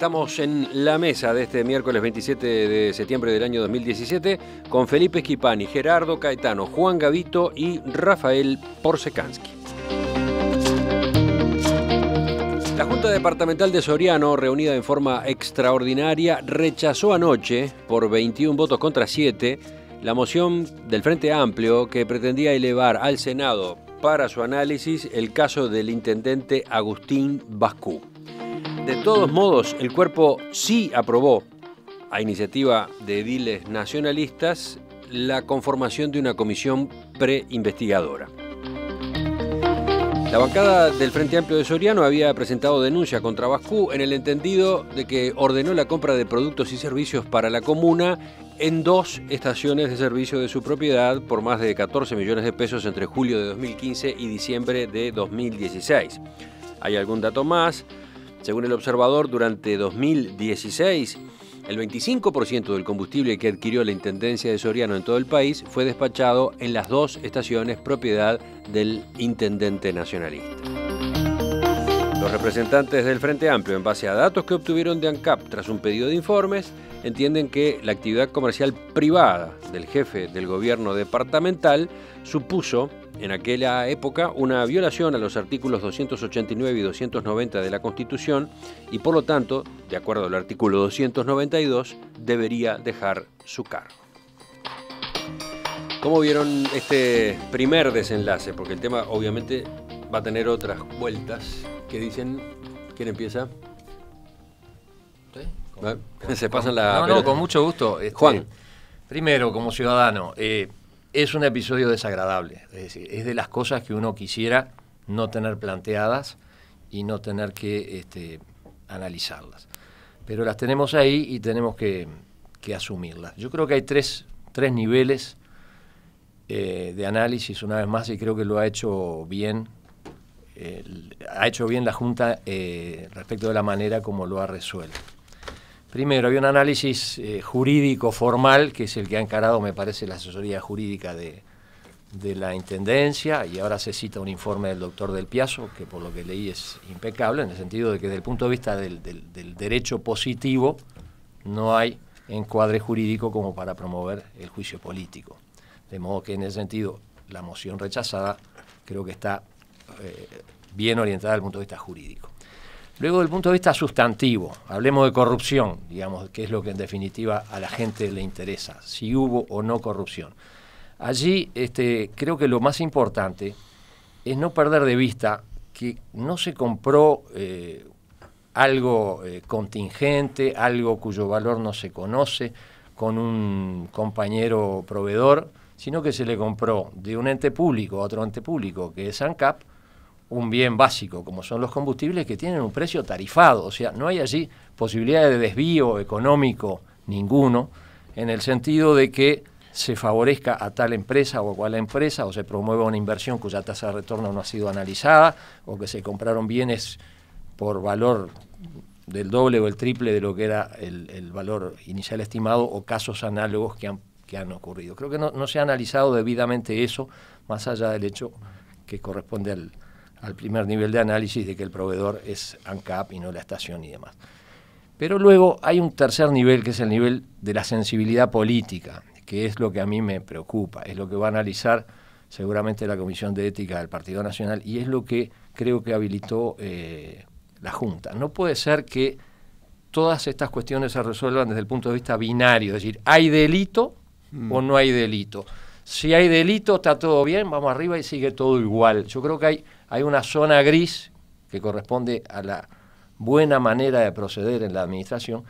Estamos en la mesa de este miércoles 27 de septiembre del año 2017 con Felipe Schipani, Gerardo Caetano, Juan Gavito y Rafael Porsekansky. La Junta Departamental de Soriano, reunida en forma extraordinaria, rechazó anoche, por 21 votos contra 7, la moción del Frente Amplio que pretendía elevar al Senado para su análisis el caso del intendente Agustín Bascú. De todos modos, el cuerpo sí aprobó, a iniciativa de ediles nacionalistas, la conformación de una comisión preinvestigadora. La bancada del Frente Amplio de Soriano había presentado denuncia contra Bascú en el entendido de que ordenó la compra de productos y servicios para la comuna en 2 estaciones de servicio de su propiedad por más de 14 millones de pesos entre julio de 2015 y diciembre de 2016. ¿Hay algún dato más? Según el observador, durante 2016, el 25% del combustible que adquirió la Intendencia de Soriano en todo el país fue despachado en las 2 estaciones propiedad del intendente nacionalista. Los representantes del Frente Amplio, en base a datos que obtuvieron de ANCAP tras un pedido de informes, entienden que la actividad comercial privada del jefe del gobierno departamental supuso en aquella época una violación a los artículos 289 y 290 de la Constitución y por lo tanto, de acuerdo al artículo 292, debería dejar su cargo. ¿Cómo vieron este primer desenlace? Porque el tema obviamente va a tener otras vueltas. ¿Qué dicen? ¿Quién empieza? ¿Sí? Se pasan la... No, con mucho gusto. Juan. Primero, como ciudadano, es un episodio desagradable. Es decir, es de las cosas que uno quisiera no tener planteadas y no tener que analizarlas. Pero las tenemos ahí y tenemos que asumirlas. Yo creo que hay tres niveles de análisis, una vez más, y creo que lo ha hecho bien. Ha hecho bien la Junta respecto de la manera como lo ha resuelto. Primero, hay un análisis jurídico formal, que es el que ha encarado, me parece, la asesoría jurídica de la Intendencia, y ahora se cita un informe del doctor Del Piazzo, que por lo que leí es impecable, en el sentido de que desde el punto de vista del derecho positivo no hay encuadre jurídico como para promover el juicio político. De modo que en ese sentido la moción rechazada creo que está bien orientada desde el punto de vista jurídico. Luego, desde el punto de vista sustantivo, hablemos de corrupción, digamos, que es lo que en definitiva a la gente le interesa, si hubo o no corrupción. Allí creo que lo más importante es no perder de vista que no se compró algo contingente, algo cuyo valor no se conoce, con un compañero proveedor, sino que se le compró de un ente público a otro ente público, que es ANCAP, un bien básico, como son los combustibles, que tienen un precio tarifado. O sea, no hay allí posibilidad de desvío económico ninguno, en el sentido de que se favorezca a tal empresa o a cual empresa, o se promueva una inversión cuya tasa de retorno no ha sido analizada, o que se compraron bienes por valor del doble o el triple de lo que era el valor inicial estimado, o casos análogos que han ocurrido. Creo que no se ha analizado debidamente eso, más allá del hecho que corresponde al primer nivel de análisis de que el proveedor es ANCAP y no la estación y demás. Pero luego hay un tercer nivel, que es el nivel de la sensibilidad política, que es lo que a mí me preocupa, es lo que va a analizar seguramente la Comisión de Ética del Partido Nacional, y es lo que creo que habilitó la Junta. No puede ser que todas estas cuestiones se resuelvan desde el punto de vista binario, es decir, ¿hay delito o no hay delito? Si hay delito, está todo bien, vamos arriba y sigue todo igual. Yo creo que hay una zona gris que corresponde a la buena manera de proceder en la administración,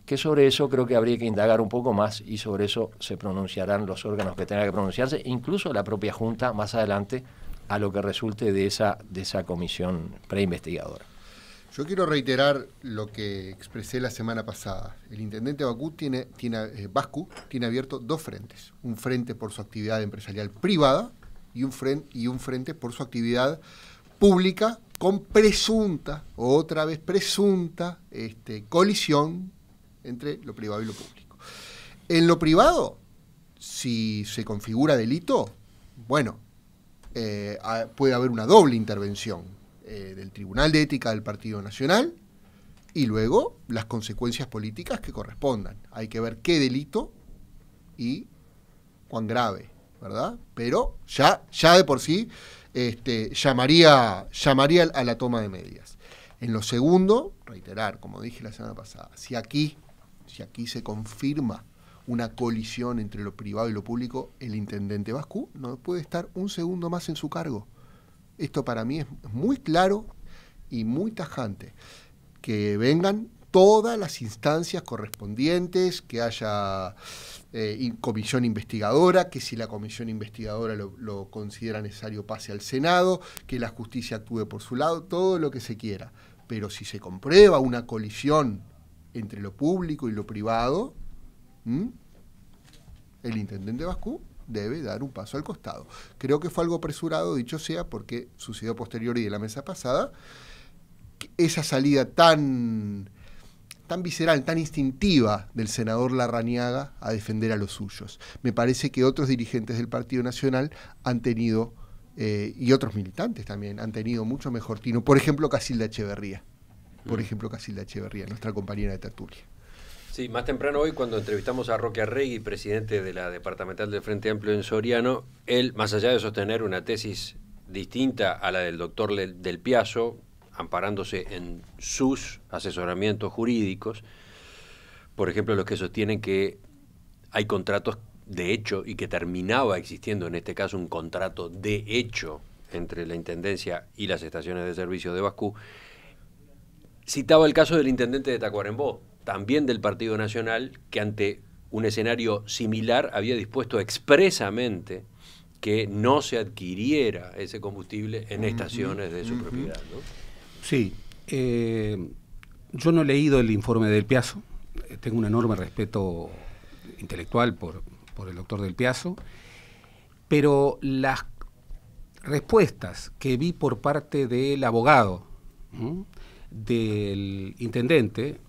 que sobre eso creo que habría que indagar un poco más, y sobre eso se pronunciarán los órganos que tengan que pronunciarse, incluso la propia Junta más adelante, a lo que resulte de esa comisión preinvestigadora. Yo quiero reiterar lo que expresé la semana pasada. El intendente Bascú tiene abierto 2 frentes. Un frente por su actividad empresarial privada y un frente por su actividad pública, con presunta, otra vez presunta, colisión entre lo privado y lo público. En lo privado, si se configura delito, bueno, puede haber una doble intervención del Tribunal de Ética del Partido Nacional y luego las consecuencias políticas que correspondan. Hay que ver qué delito y cuán grave, ¿verdad? Pero ya de por sí llamaría a la toma de medidas. En lo segundo, reiterar, como dije la semana pasada, si aquí se confirma una colisión entre lo privado y lo público, el intendente Bascú no puede estar un segundo más en su cargo. Esto para mí es muy claro y muy tajante. Que vengan todas las instancias correspondientes, que haya comisión investigadora, que si la comisión investigadora lo considera necesario pase al Senado, que la justicia actúe por su lado, todo lo que se quiera. Pero si se comprueba una colisión entre lo público y lo privado, el intendente Bascú debe dar un paso al costado. Creo que fue algo apresurado, dicho sea, porque sucedió posterior y de la mesa pasada, esa salida tan visceral, tan instintiva del senador Larrañaga a defender a los suyos. Me parece que otros dirigentes del Partido Nacional han tenido, y otros militantes también, han tenido mucho mejor tino. Por ejemplo, Casilda Echeverría. Nuestra compañera de tertulia. Sí, más temprano hoy, cuando entrevistamos a Roque Arregui, presidente de la departamental del Frente Amplio en Soriano, él, más allá de sostener una tesis distinta a la del doctor Del Piazzo, amparándose en sus asesoramientos jurídicos, por ejemplo, los que sostienen que hay contratos de hecho y que terminaba existiendo en este caso un contrato de hecho entre la Intendencia y las estaciones de servicio de Bascú, citaba el caso del intendente de Tacuarembó, también del Partido Nacional, que ante un escenario similar había dispuesto expresamente que no se adquiriera ese combustible en estaciones de su propiedad, ¿no? Sí, yo no he leído el informe del Piazzo, tengo un enorme respeto intelectual por el doctor Del Piazzo, pero las respuestas que vi por parte del abogado, del intendente,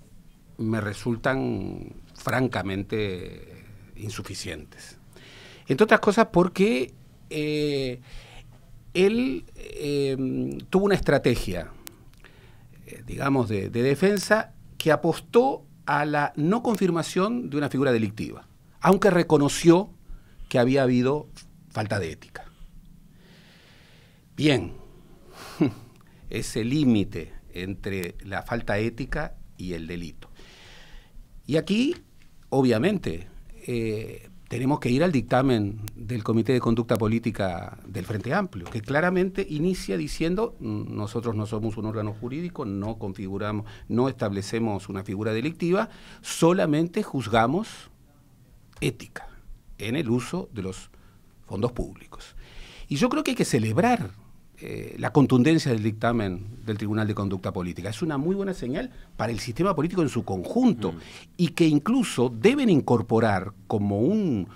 me resultan francamente insuficientes. Entre otras cosas porque él tuvo una estrategia, digamos, de defensa que apostó a la no confirmación de una figura delictiva, aunque reconoció que había habido falta de ética. Bien, ese límite entre la falta ética y el delito. Y aquí, obviamente, tenemos que ir al dictamen del Comité de Conducta Política del Frente Amplio, que claramente inicia diciendo: nosotros no somos un órgano jurídico, no configuramos, no establecemos una figura delictiva, solamente juzgamos ética en el uso de los fondos públicos. Y yo creo que hay que celebrar la contundencia del dictamen del Tribunal de Conducta Política. Es una muy buena señal para el sistema político en su conjunto, y que incluso deben incorporar como un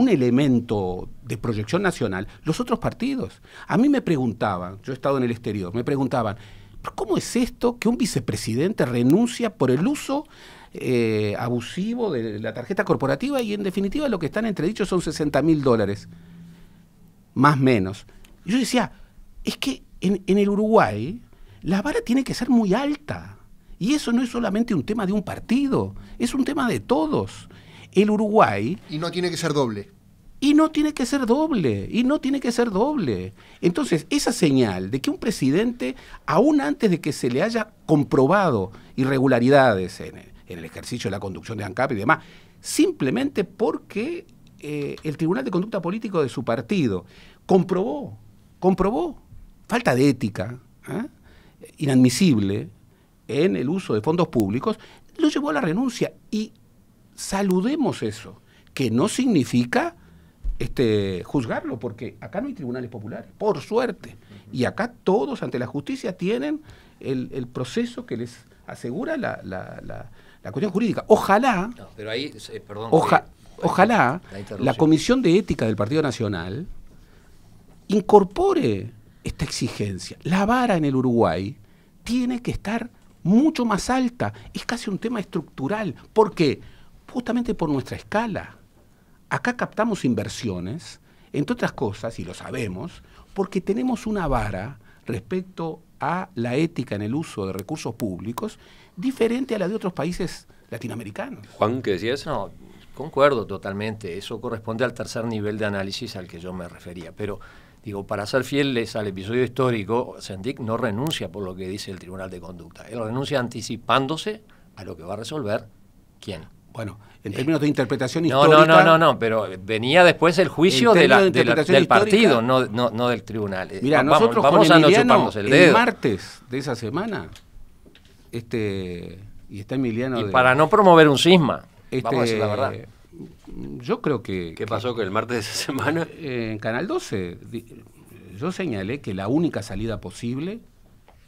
elemento de proyección nacional los otros partidos. A mí me preguntaban, yo he estado en el exterior, me preguntaban: ¿cómo es esto que un vicepresidente renuncia por el uso abusivo de la tarjeta corporativa, y en definitiva lo que están entredichos son $60.000, más o menos? Y yo decía, es que en el Uruguay la vara tiene que ser muy alta, y eso no es solamente un tema de un partido, es un tema de todos. El Uruguay... Y no tiene que ser doble. Y no tiene que ser doble. Entonces, esa señal de que un presidente, aún antes de que se le haya comprobado irregularidades en el ejercicio de la conducción de ANCAP y demás, simplemente porque el Tribunal de Conducta Política de su partido comprobó falta de ética, inadmisible en el uso de fondos públicos, lo llevó a la renuncia. Y saludemos eso, que no significa juzgarlo, porque acá no hay tribunales populares, por suerte, y acá todos ante la justicia tienen el proceso que les asegura la cuestión jurídica. Ojalá, no, pero ahí, perdón, ojalá la Comisión de Ética del Partido Nacional incorpore esta exigencia. La vara en el Uruguay tiene que estar mucho más alta, es casi un tema estructural. ¿Por qué? Justamente por nuestra escala. Acá captamos inversiones, entre otras cosas, y lo sabemos, porque tenemos una vara respecto a la ética en el uso de recursos públicos diferente a la de otros países latinoamericanos. Juan, ¿qué decías? No, concuerdo totalmente. Eso corresponde al tercer nivel de análisis al que yo me refería. Pero, digo, para ser fieles al episodio histórico, Sendik no renuncia por lo que dice el Tribunal de Conducta. Él renuncia anticipándose a lo que va a resolver ¿quién? Bueno, en términos de interpretación histórica... No, pero venía después el juicio del partido, no del tribunal. Mira, nosotros vamos a no chuparnos el dedo. El martes de esa semana, y está Emiliano... Y para no promover un cisma, vamos a decir la verdad. Yo creo que... ¿Qué pasó con el martes de esa semana? En Canal 12, yo señalé que la única salida posible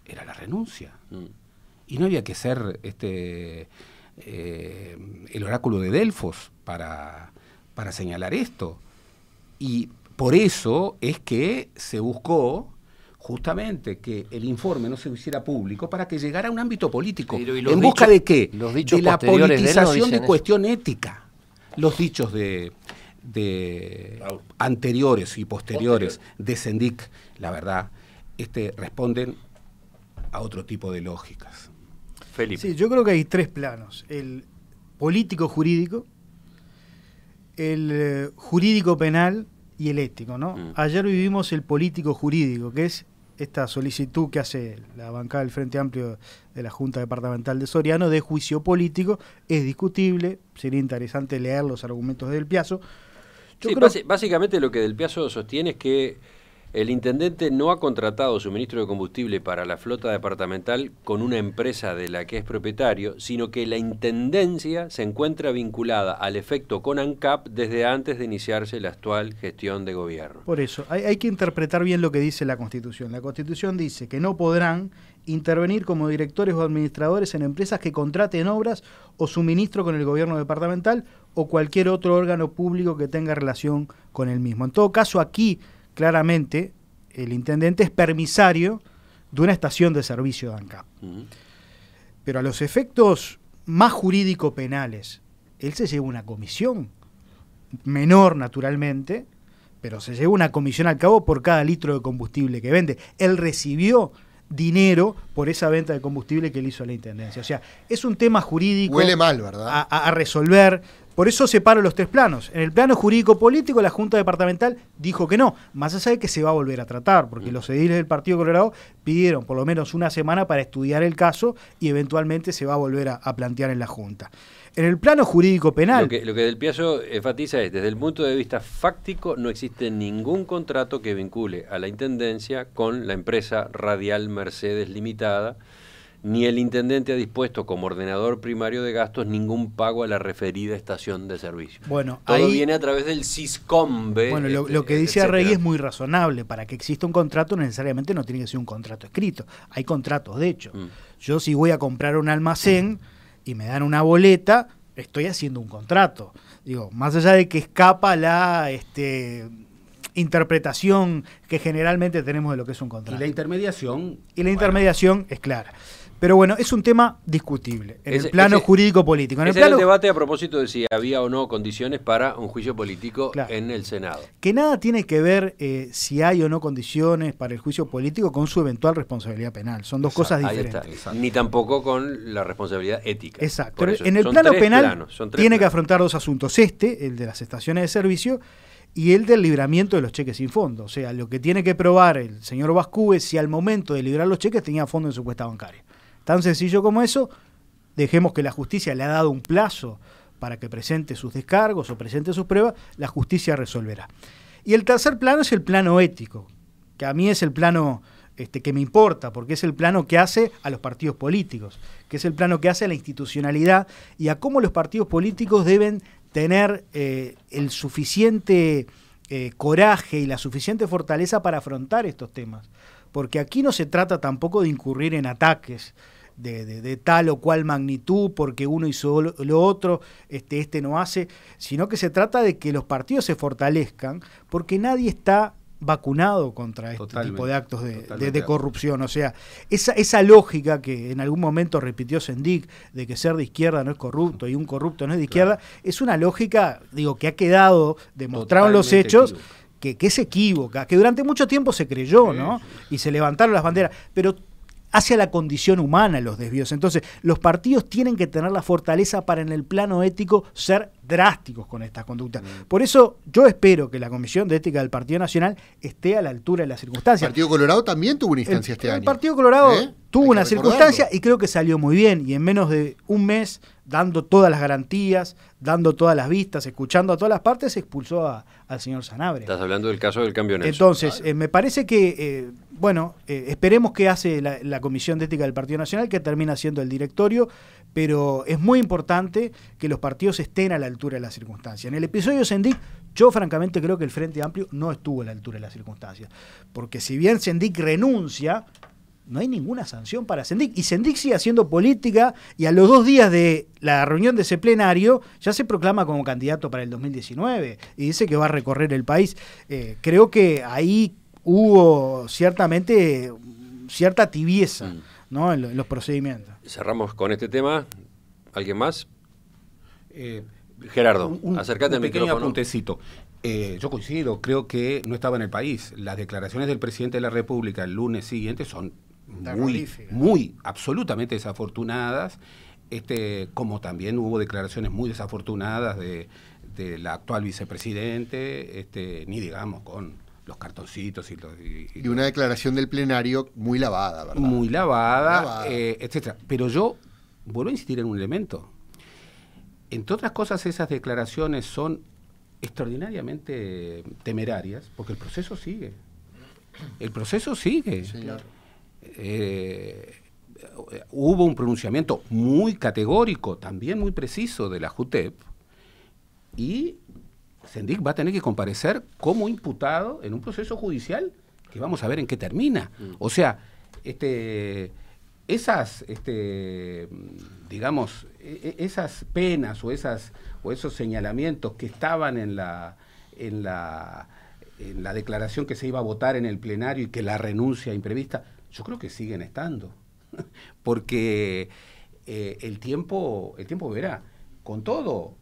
era la renuncia. Y no había que ser... el oráculo de Delfos para señalar esto. Y por eso es que se buscó justamente que el informe no se hiciera público para que llegara a un ámbito político. ¿En busca de qué? De la politización de cuestión ética. Los dichos de anteriores y posteriores de Sendik, la verdad, responden a otro tipo de lógicas. Felipe. Sí, yo creo que hay tres planos: el político-jurídico, el jurídico-penal y el ético, ¿no? Ayer vivimos el político-jurídico, que es esta solicitud que hace la bancada del Frente Amplio de la Junta Departamental de Soriano de juicio político. Es discutible, sería interesante leer los argumentos de Del Piazzo. Básicamente lo que Del Piazzo sostiene es que el intendente no ha contratado suministro de combustible para la flota departamental con una empresa de la que es propietario, sino que la intendencia se encuentra vinculada al efecto con ANCAP desde antes de iniciarse la actual gestión de gobierno. Por eso, hay que interpretar bien lo que dice la Constitución. La Constitución dice que no podrán intervenir como directores o administradores en empresas que contraten obras o suministro con el gobierno departamental o cualquier otro órgano público que tenga relación con el mismo. En todo caso, aquí claramente el intendente es permisario de una estación de servicio de ANCAP. Pero a los efectos más jurídico-penales, él se lleva una comisión, menor naturalmente, pero se lleva una comisión al cabo por cada litro de combustible que vende. Él recibió dinero por esa venta de combustible que él hizo a la intendencia. O sea, es un tema jurídico... Huele mal, ¿verdad? A resolver. Por eso separo los tres planos. En el plano jurídico-político, la Junta Departamental dijo que no, más allá de que se va a volver a tratar, porque los ediles del Partido Colorado pidieron por lo menos una semana para estudiar el caso y eventualmente se va a volver a plantear en la Junta. En el plano jurídico-penal... Lo que Del Piazzo enfatiza es, desde el punto de vista fáctico, no existe ningún contrato que vincule a la intendencia con la empresa Radial Mercedes Limitada, ni el intendente ha dispuesto como ordenador primario de gastos ningún pago a la referida estación de servicio. Bueno, todo ahí viene a través del Siscombe. Bueno, lo que dice Arregui es muy razonable. Para que exista un contrato necesariamente no tiene que ser un contrato escrito. Hay contratos, de hecho. Yo si voy a comprar un almacén y me dan una boleta, estoy haciendo un contrato. Digo, más allá de que escapa la interpretación que generalmente tenemos de lo que es un contrato. Y la intermediación... Es clara. Pero bueno, es un tema discutible en el plano jurídico-político. Ese era el debate a propósito de si había o no condiciones para un juicio político en el Senado. Que nada tiene que ver si hay o no condiciones para el juicio político con su eventual responsabilidad penal. Son dos cosas diferentes. Ahí está. Ni tampoco con la responsabilidad ética. Exacto. Pero en el plano penal tiene que afrontar dos asuntos. El de las estaciones de servicio, y el del libramiento de los cheques sin fondo. O sea, lo que tiene que probar el señor Bascú es si al momento de librar los cheques tenía fondo en su cuenta bancaria. Tan sencillo como eso. Dejemos que la justicia le ha dado un plazo para que presente sus descargos o presente sus pruebas, la justicia resolverá. Y el tercer plano es el plano ético, que a mí es el plano que me importa, porque es el plano que hace a los partidos políticos, que es el plano que hace a la institucionalidad y a cómo los partidos políticos deben tener el suficiente coraje y la suficiente fortaleza para afrontar estos temas. Porque aquí no se trata tampoco de incurrir en ataques de tal o cual magnitud, porque uno hizo lo otro, no hace, sino que se trata de que los partidos se fortalezcan, porque nadie está vacunado contra este tipo de actos de corrupción. O sea, esa lógica que en algún momento repitió Sendik, de que ser de izquierda no es corrupto y un corrupto no es de izquierda, es una lógica, que ha quedado demostrado en los hechos, que es equívoca, que durante mucho tiempo se creyó, ¿no? Y se levantaron las banderas. Pero hacia la condición humana los desvíos. Entonces, los partidos tienen que tener la fortaleza para en el plano ético ser drásticos con estas conductas. Por eso yo espero que la Comisión de Ética del Partido Nacional esté a la altura de las circunstancias. El Partido Colorado también tuvo una instancia este año. El Partido Colorado tuvo una circunstancia y creo que salió muy bien. Y en menos de un mes, dando todas las garantías, dando todas las vistas, escuchando a todas las partes, expulsó al señor Sanabria. Estás hablando del caso del cambio Nelson. Entonces, me parece que, esperemos qué hace la Comisión de Ética del Partido Nacional, que termina siendo el directorio, pero es muy importante que los partidos estén a la altura de las circunstancias. En el episodio Sendik, yo francamente creo que el Frente Amplio no estuvo a la altura de las circunstancias, porque si bien Sendik renuncia, no hay ninguna sanción para Sendik, y Sendik sigue haciendo política, y a los 2 días de la reunión de ese plenario ya se proclama como candidato para el 2019 y dice que va a recorrer el país. Creo que ahí hubo ciertamente cierta tibieza, ¿no? en los procedimientos. Cerramos con este tema. ¿Alguien más? Gerardo, acércate al micrófono. Un pequeño apuntecito. Yo coincido, creo que no estaba en el país. Las declaraciones del presidente de la República el lunes siguiente son muy, absolutamente desafortunadas, como también hubo declaraciones muy desafortunadas de la actual vicepresidente, ni digamos con los cartoncitos y una declaración del plenario muy lavada, ¿verdad? Muy lavada. Etcétera. Pero yo vuelvo a insistir en un elemento. Entre otras cosas, esas declaraciones son extraordinariamente temerarias, porque el proceso sigue. El proceso sigue. Señor. Hubo un pronunciamiento muy categórico, también muy preciso de la JUTEP, y Sendik va a tener que comparecer como imputado en un proceso judicial que vamos a ver en qué termina. O sea, esas digamos, esas penas o esos señalamientos que estaban en la declaración que se iba a votar en el plenario y que la renuncia imprevista, yo creo que siguen estando, porque el tiempo verá. Con todo,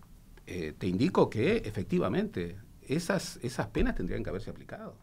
te indico que efectivamente esas penas tendrían que haberse aplicado.